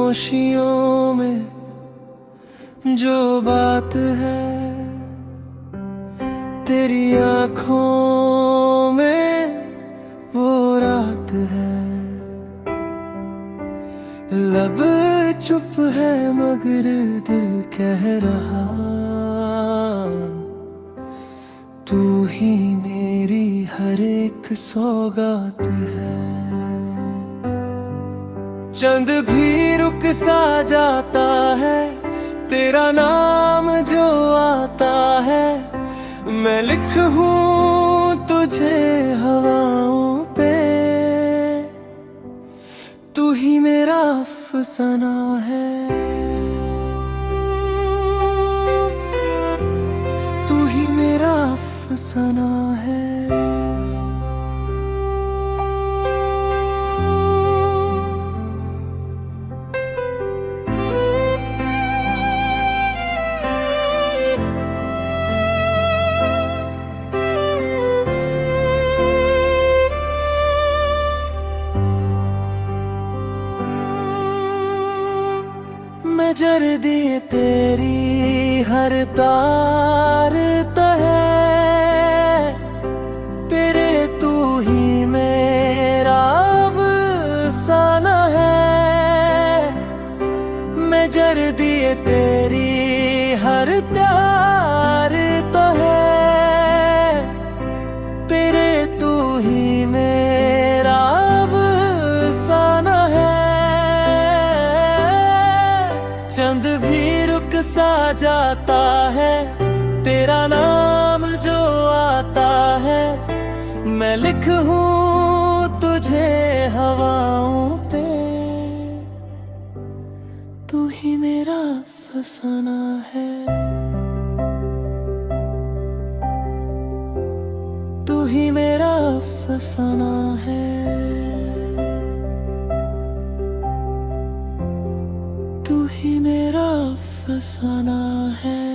खामोशियों में जो बात है, तेरी आँखों में वो रात है। लब चुप है मगर दिल कह रहा, तू ही मेरी हर एक सौगात है। चंद भी रुक सा जाता है, तेरा नाम जो आता है। मैं लिखूं तुझे हवाओं पे, तू ही मेरा अफसाना है। तू ही मेरा अफसाना है। मैं जर दिए तेरी हर तार तहे, तेरे तू ही मेरा अफसाना है। मैं जर दिए तेरी हर प्यार तहे, तेरे तू ही मेरा अफसाना है। चंद भी रुक सा जाता है, तेरा नाम जो आता है। मैं लिखूं तुझे हवाओं पे, तू ही मेरा अफसाना है। तू ही मेरा अफसाना है। तू ही मेरा अफसाना है।